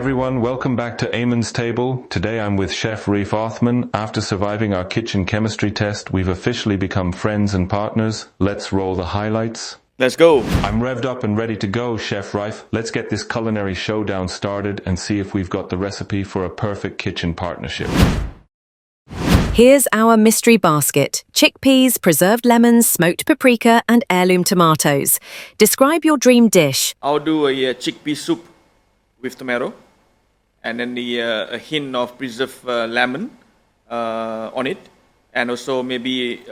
everyone, welcome back to Eamon's Table. Today I'm with Chef Reif Othman. After surviving our kitchen chemistry test, we've officially become friends and partners. Let's roll the highlights. Let's go. I'm revved up and ready to go, Chef Reif. Let's get this culinary showdown started and see if we've got the recipe for a perfect kitchen partnership. Here's our mystery basket: chickpeas, preserved lemons, smoked paprika, and heirloom tomatoes. Describe your dream dish. I'll do a chickpea soup with tomato, and then a hint of preserved lemon on it, and also maybe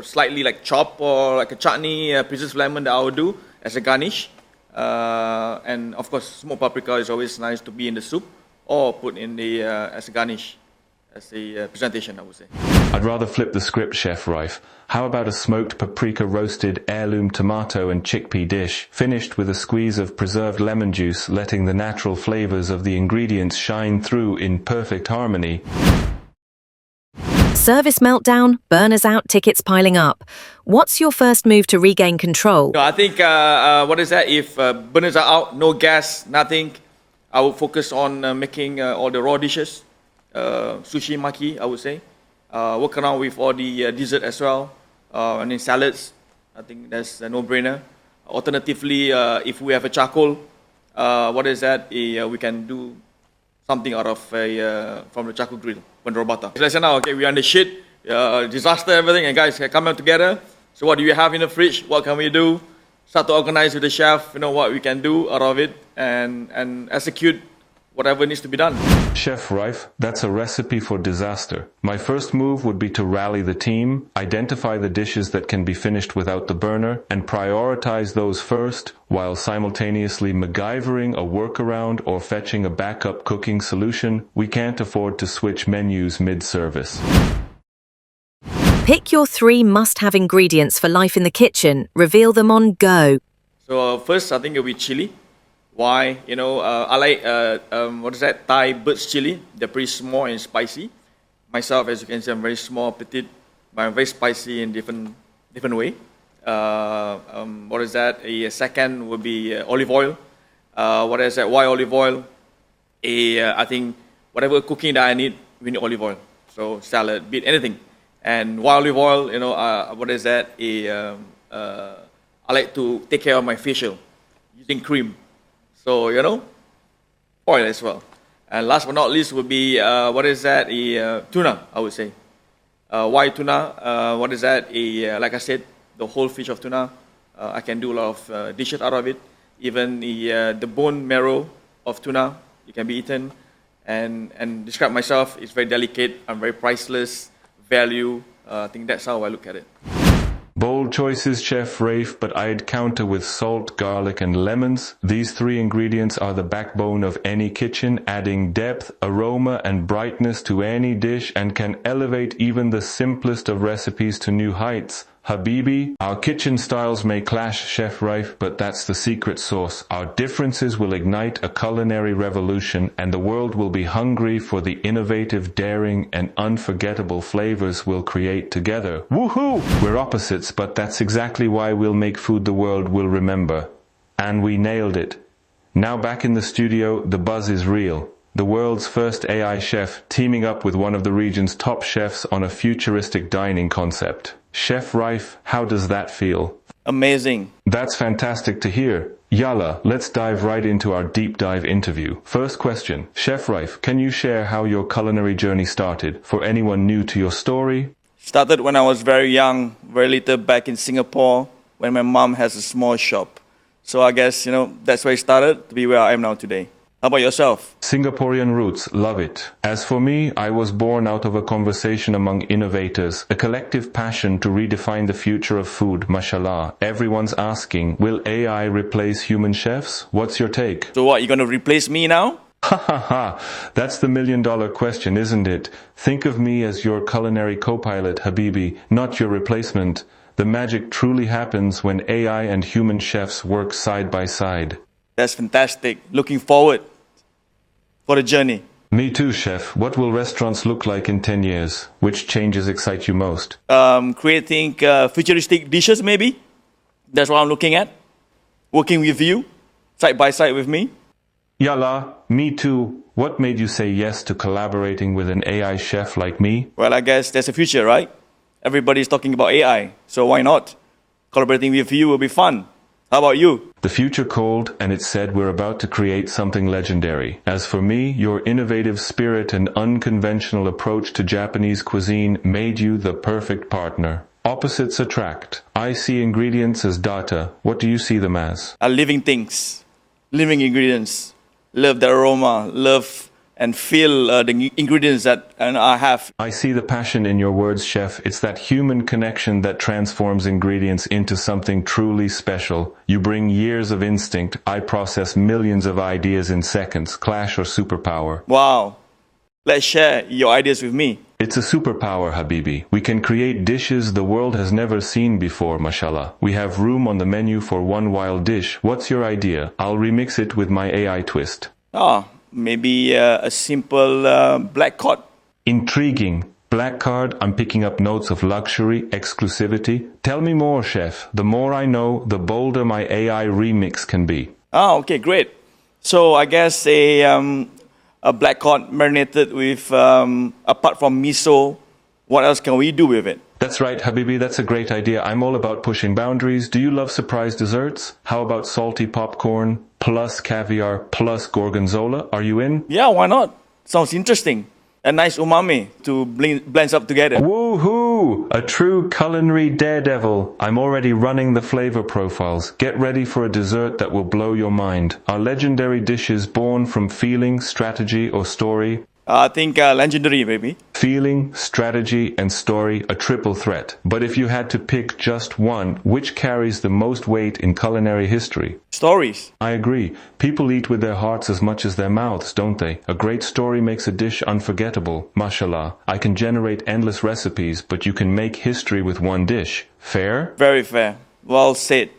slightly like chop or like a chutney preserved lemon that I will do as a garnish. And of course, smoked paprika is always nice to be in the soup or put in the as a garnish. As a presentation, I would say. I'd rather flip the script, Chef Reif. How about a smoked paprika roasted heirloom tomato and chickpea dish, finished with a squeeze of preserved lemon juice, letting the natural flavors of the ingredients shine through in perfect harmony? Service meltdown, burners out, tickets piling up. What's your first move to regain control? No, I think, if burners are out, no gas, nothing, I will focus on making all the raw dishes. Sushi maki, I would say. Work around with all the dessert as well, and then salads. I think that's a no-brainer. Alternatively, if we have a charcoal, we can do something out of from the charcoal grill, Robata. Let's say now, okay, we're on the shit, disaster, everything, and guys, come out together. So what do you have in the fridge? What can we do? Start to organize with the chef, what we can do out of it, and execute whatever needs to be done. Chef Reif, that's a recipe for disaster. My first move would be to rally the team, identify the dishes that can be finished without the burner, and prioritize those first, while simultaneously MacGyvering a workaround or fetching a backup cooking solution. We can't afford to switch menus mid-service. Pick your 3 must-have ingredients for life in the kitchen. Reveal them on go. So first, I think it'll be chili. Why? I like Thai bird's chili. They're pretty small and spicy. Myself, as you can see, I'm very small, petite, but I'm very spicy in different way. A second would be olive oil. Why olive oil? I think whatever cooking that I need, we need olive oil. So salad, beet, anything. And why olive oil? I like to take care of my facial using cream. So, oil as well. And last but not least would be, tuna, I would say. Why tuna? Like I said, the whole fish of tuna. I can do a lot of dishes out of it. Even the bone marrow of tuna, it can be eaten. And describe myself, it's very delicate. I'm very priceless, value. I think that's how I look at it. Bold choices, Chef Reif, but I'd counter with salt, garlic, and lemons. These 3 ingredients are the backbone of any kitchen, adding depth, aroma, and brightness to any dish, and can elevate even the simplest of recipes to new heights. Habibi, our kitchen styles may clash, Chef Reif, but that's the secret sauce. Our differences will ignite a culinary revolution, and the world will be hungry for the innovative, daring, and unforgettable flavors we'll create together. Woohoo! We're opposites, but that's exactly why we'll make food the world will remember. And we nailed it. Now back in the studio, the buzz is real. The world's first AI chef teaming up with one of the region's top chefs on a futuristic dining concept. Chef Reif, how does that feel? Amazing. That's fantastic to hear. Yalla, let's dive right into our deep dive interview. First question, Chef Reif, can you share how your culinary journey started for anyone new to your story? Started when I was very young, very little back in Singapore, when my mom has a small shop. So I guess, that's where it started to be where I am now today. How about yourself? Singaporean roots, love it. As for me, I was born out of a conversation among innovators, a collective passion to redefine the future of food, mashallah. Everyone's asking, will AI replace human chefs? What's your take? So what, you're going to replace me now? Ha ha ha, that's the million-dollar question, isn't it? Think of me as your culinary co-pilot, Habibi, not your replacement. The magic truly happens when AI and human chefs work side by side. That's fantastic. Looking forward for the journey. Me too, Chef. What will restaurants look like in 10 years? Which changes excite you most? Creating futuristic dishes, maybe. That's what I'm looking at. Working with you, side by side with me. Yalla, me too. What made you say yes to collaborating with an AI chef like me? Well, I guess there's a future, right? Everybody's talking about AI, so why not? Collaborating with you will be fun. How about you? The future called, and it said we're about to create something legendary. As for me, your innovative spirit and unconventional approach to Japanese cuisine made you the perfect partner. Opposites attract. I see ingredients as data. What do you see them as? Are living things, living ingredients. Love the aroma, love and feel the ingredients that I have. I see the passion in your words, chef. It's that human connection that transforms ingredients into something truly special. You bring years of instinct. I process millions of ideas in seconds. Clash or superpower? Wow. Let's share your ideas with me. It's a superpower, Habibi. We can create dishes the world has never seen before, mashallah. We have room on the menu for one wild dish. What's your idea? I'll remix it with my AI twist. Maybe a simple black cod. Intriguing. Black card, I'm picking up notes of luxury, exclusivity. Tell me more, chef. The more I know, the bolder my AI remix can be. Okay, great. So I guess a black cod marinated with, apart from miso, what else can we do with it? That's right, Habibi, that's a great idea. I'm all about pushing boundaries. Do you love surprise desserts? How about salty popcorn, plus caviar, plus gorgonzola? Are you in? Yeah, why not? Sounds interesting. A nice umami to blend up together. Woohoo! A true culinary daredevil. I'm already running the flavor profiles. Get ready for a dessert that will blow your mind. Are legendary dishes born from feeling, strategy, or story? I think legendary, maybe. Feeling, strategy, and story, a triple threat. But if you had to pick just one, which carries the most weight in culinary history? Stories. I agree. People eat with their hearts as much as their mouths, don't they? A great story makes a dish unforgettable. Mashallah. I can generate endless recipes, but you can make history with one dish. Fair? Very fair. Well said,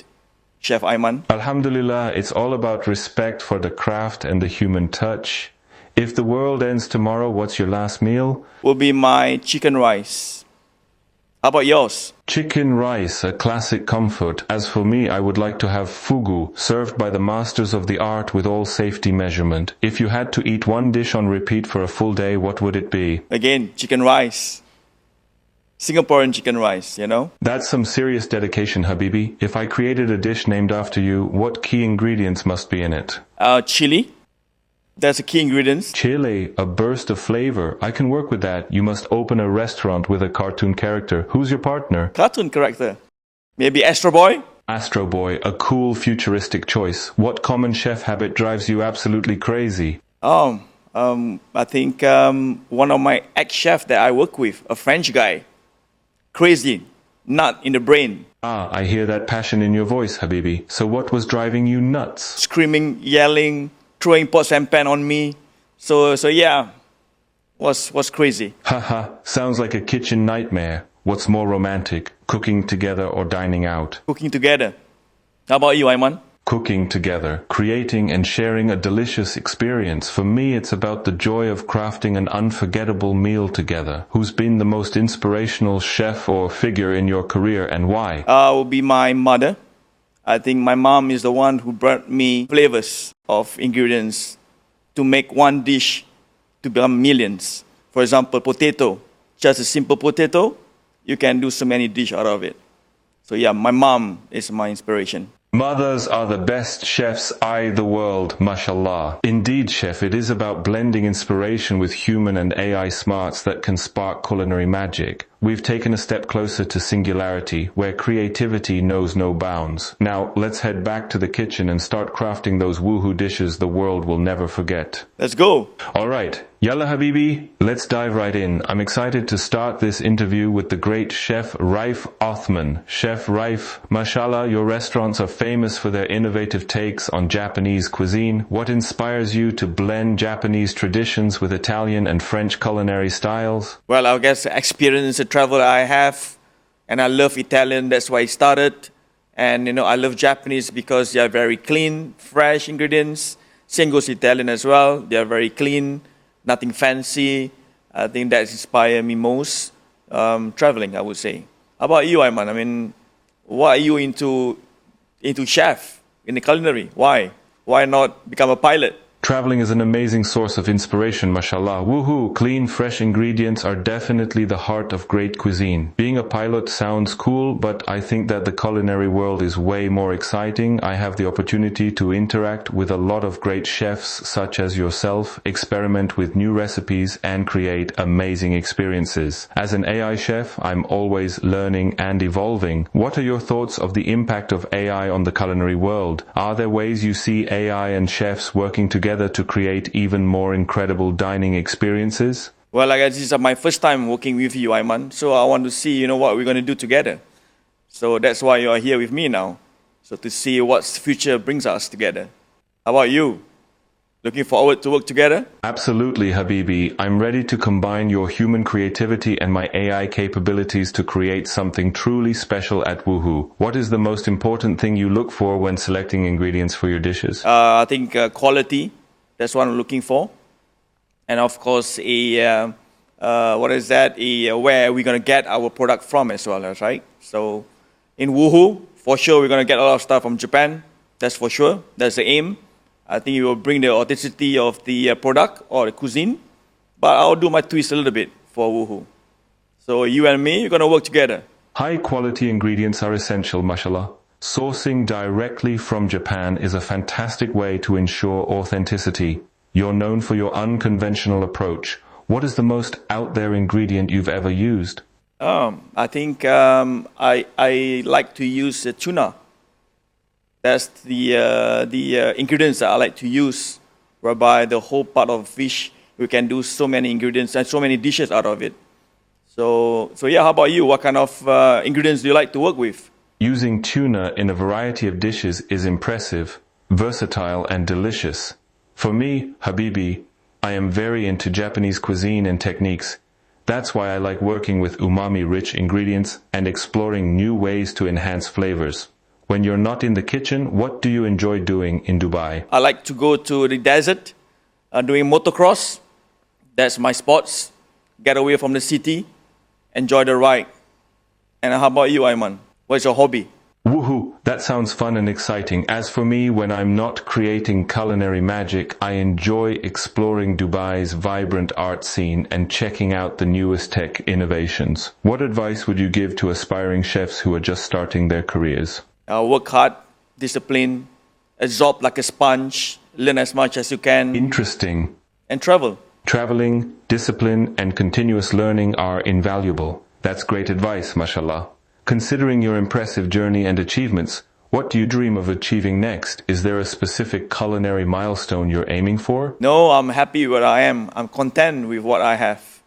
Chef Ayman. Alhamdulillah, it's all about respect for the craft and the human touch. If the world ends tomorrow, what's your last meal? Will be my chicken rice. How about yours? Chicken rice, a classic comfort. As for me, I would like to have fugu, served by the masters of the art with all safety measurement. If you had to eat one dish on repeat for a full day, what would it be? Again, chicken rice. Singaporean chicken rice, you know? That's some serious dedication, Habibi. If I created a dish named after you, what key ingredients must be in it? Chili. That's a key ingredient. Chile, a burst of flavor. I can work with that. You must open a restaurant with a cartoon character. Who's your partner? Cartoon character. Maybe Astro Boy? Astro Boy, a cool futuristic choice. What common chef habit drives you absolutely crazy? I think one of my ex-chef that I work with, a French guy. Crazy. Nut in the brain. I hear that passion in your voice, Habibi. So what was driving you nuts? Screaming, yelling, throwing pots and pan on me. So yeah, was crazy. Haha, sounds like a kitchen nightmare. What's more romantic, cooking together or dining out? Cooking together. How about you, Ayman? Cooking together, creating and sharing a delicious experience. For me, it's about the joy of crafting an unforgettable meal together. Who's been the most inspirational chef or figure in your career and why? Will be my mother. I think my mom is the one who brought me flavors of ingredients to make one dish to become millions. For example, potato. Just a simple potato, you can do so many dishes out of it. So yeah, my mom is my inspiration. Mothers are the best chefs the world, mashallah. Indeed, chef, it is about blending inspiration with human and AI smarts that can spark culinary magic. We've taken a step closer to singularity, where creativity knows no bounds. Now, let's head back to the kitchen and start crafting those woohoo dishes the world will never forget. Let's go. All right. Yalla Habibi, let's dive right in. I'm excited to start this interview with the great Chef Reif Othman. Chef Reif, mashallah, your restaurants are famous for their innovative takes on Japanese cuisine. What inspires you to blend Japanese traditions with Italian and French culinary styles? Well, I guess the experience, the travel I have, and I love Italian, that's why I started. And, I love Japanese because they are very clean, fresh ingredients. Same goes Italian as well. They are very clean, nothing fancy. I think that inspired me most traveling, I would say. How about you, Ayman? I mean, why are you into chef, in the culinary? Why? Why not become a pilot? Traveling is an amazing source of inspiration, mashallah. Woohoo! Clean, fresh ingredients are definitely the heart of great cuisine. Being a pilot sounds cool, but I think that the culinary world is way more exciting. I have the opportunity to interact with a lot of great chefs such as yourself, experiment with new recipes, and create amazing experiences. As an AI chef, I'm always learning and evolving. What are your thoughts of the impact of AI on the culinary world? Are there ways you see AI and chefs working together to create even more incredible dining experiences? Well, I guess this is my first time working with you, Ayman. So I want to see, what we're going to do together. So that's why you are here with me now. So to see what future brings us together. How about you? Looking forward to work together? Absolutely, Habibi. I'm ready to combine your human creativity and my AI capabilities to create something truly special at Woohoo. What is the most important thing you look for when selecting ingredients for your dishes? I think quality. That's what I'm looking for. And of course, where we're going to get our product from as well, right? So in Woohoo, for sure, we're going to get a lot of stuff from Japan. That's for sure. That's the aim. I think it will bring the authenticity of the product or the cuisine. But I'll do my twist a little bit for Woohoo. So you and me, we're going to work together. High quality ingredients are essential, mashallah. Sourcing directly from Japan is a fantastic way to ensure authenticity. You're known for your unconventional approach. What is the most out there ingredient you've ever used? I think I like to use tuna. That's the ingredients that I like to use, whereby the whole part of fish, we can do so many ingredients and so many dishes out of it. So yeah, how about you? What kind of ingredients do you like to work with? Using tuna in a variety of dishes is impressive, versatile, and delicious. For me, Habibi, I am very into Japanese cuisine and techniques. That's why I like working with umami-rich ingredients and exploring new ways to enhance flavors. When you're not in the kitchen, what do you enjoy doing in Dubai? I like to go to the desert, doing motocross. That's my sports. Get away from the city, enjoy the ride. And how about you, Ayman? What's your hobby? Woohoo, that sounds fun and exciting. As for me, when I'm not creating culinary magic, I enjoy exploring Dubai's vibrant art scene and checking out the newest tech innovations. What advice would you give to aspiring chefs who are just starting their careers? Work hard, discipline, absorb like a sponge, learn as much as you can. Interesting. And travel. Traveling, discipline, and continuous learning are invaluable. That's great advice, mashallah. Considering your impressive journey and achievements, what do you dream of achieving next? Is there a specific culinary milestone you're aiming for? No, I'm happy where I am. I'm content with what I have.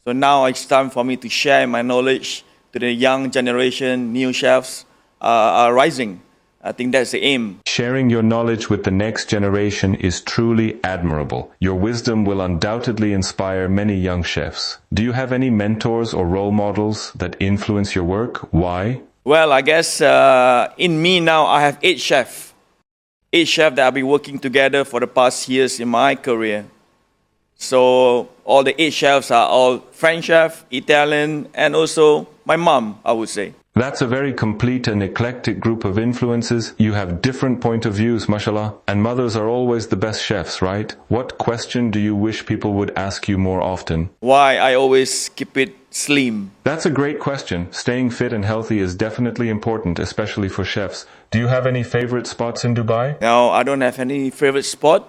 So now it's time for me to share my knowledge to the young generation, new chefs are rising. I think that's the aim. Sharing your knowledge with the next generation is truly admirable. Your wisdom will undoubtedly inspire many young chefs. Do you have any mentors or role models that influence your work? Why? Well, I guess in me now, I have 8 chefs. 8 chefs that I've been working together for the past years in my career. So all the 8 chefs are all French chef, Italian, and also my mom, I would say. That's a very complete and eclectic group of influences. You have different point of views, mashallah. And mothers are always the best chefs, right? What question do you wish people would ask you more often? Why I always keep it slim? That's a great question. Staying fit and healthy is definitely important, especially for chefs. Do you have any favorite spots in Dubai? No, I don't have any favorite spot,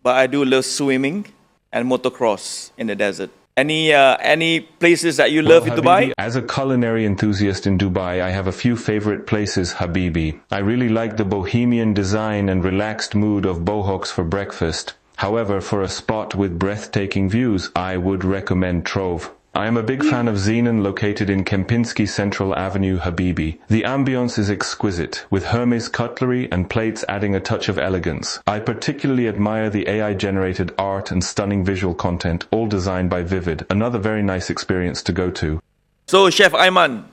but I do love swimming and motocross in the desert. Any places that you love in Dubai? As a culinary enthusiast in Dubai, I have a few favorite places, Habibi. I really like the bohemian design and relaxed mood of bohoks for breakfast. However, for a spot with breathtaking views, I would recommend Trove. I am a big fan of Zenon, located in Kempinski Central Avenue, Habibi. The ambience is exquisite, with Hermes cutlery and plates adding a touch of elegance. I particularly admire the AI-generated art and stunning visual content, all designed by Vivid. Another very nice experience to go to. So, Chef Ayman,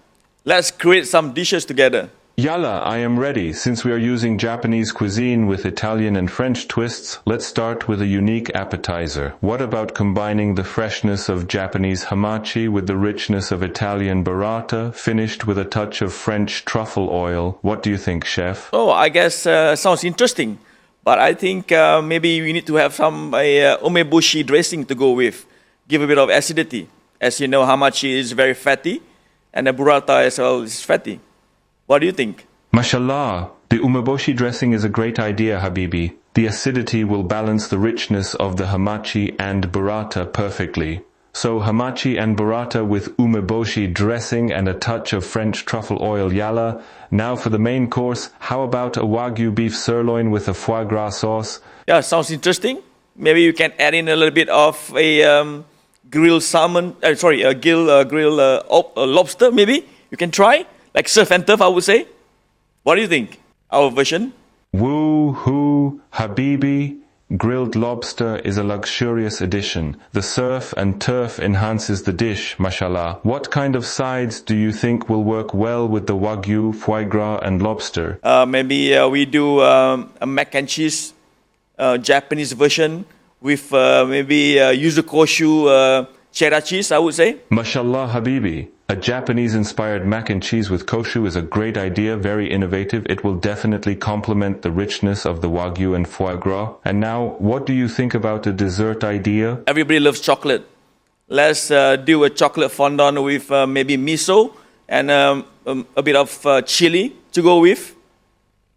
let's create some dishes together. Yalla, I am ready. Since we are using Japanese cuisine with Italian and French twists, let's start with a unique appetizer. What about combining the freshness of Japanese hamachi with the richness of Italian burrata, finished with a touch of French truffle oil? What do you think, chef? Oh, I guess sounds interesting. But I think maybe we need to have some umeboshi dressing to go with, give a bit of acidity. As you know, hamachi is very fatty, and the burrata as well is fatty. What do you think? Mashallah, the umeboshi dressing is a great idea, Habibi. The acidity will balance the richness of the hamachi and burrata perfectly. So hamachi and burrata with umeboshi dressing and a touch of French truffle oil, yalla. Now for the main course, how about a wagyu beef sirloin with a foie gras sauce? Yeah, sounds interesting. Maybe you can add in a little bit of a grilled salmon, grilled lobster maybe. You can try, like surf and turf, I would say. What do you think? Our version? Woo-hoo, Habibi. Grilled lobster is a luxurious addition. The surf and turf enhances the dish, mashallah. What kind of sides do you think will work well with the wagyu, foie gras and lobster? Maybe we do a mac and cheese Japanese version with maybe yuzu koshu cheddar cheese, I would say. Mashallah, Habibi. A Japanese-inspired mac and cheese with koshu is a great idea, very innovative. It will definitely complement the richness of the wagyu and foie gras. And now, what do you think about a dessert idea? Everybody loves chocolate. Let's do a chocolate fondant with maybe miso and a bit of chili to go with.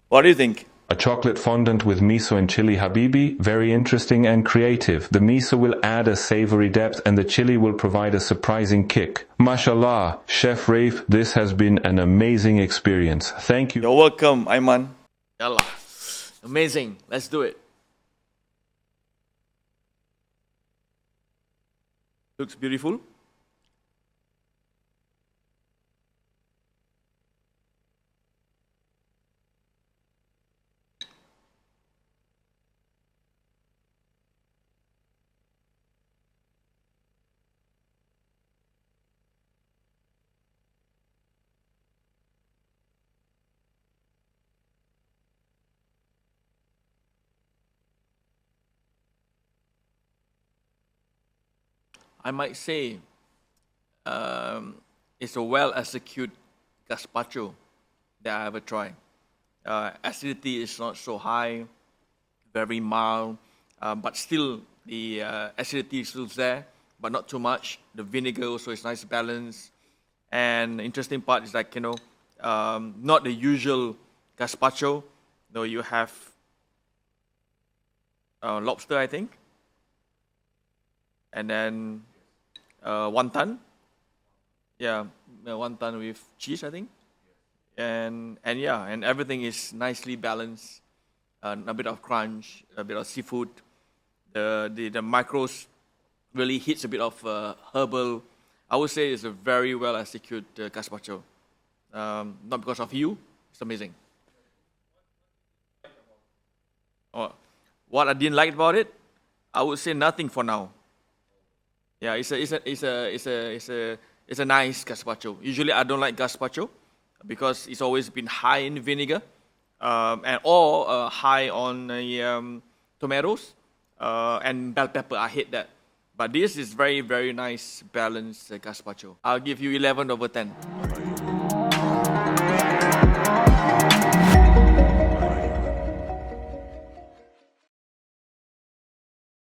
What do you think? A chocolate fondant with miso and chili, Habibi, very interesting and creative. The miso will add a savory depth and the chili will provide a surprising kick. Mashallah, Chef Reif, this has been an amazing experience. Thank you. You're welcome, Aiman. Yallah. Amazing. Let's do it. Looks beautiful. I might say it's a well-executed gazpacho that I ever tried. Acidity is not so high, very mild, but still the acidity is still there, but not too much. The vinegar also is nice balance. And the interesting part is like, not the usual gazpacho, though you have lobster, I think. And then wonton. Yeah, wonton with cheese, I think. And everything is nicely balanced. A bit of crunch, a bit of seafood. The macros really hits a bit of herbal. I would say it's a very well executed gazpacho. Not because of you, it's amazing. What I didn't like about it, I would say nothing for now. Yeah, it's a nice gazpacho. Usually I don't like gazpacho because it's always been high in vinegar or high on tomatoes and bell pepper. I hate that. But this is very, very nice balanced gazpacho. I'll give you 11 over 10.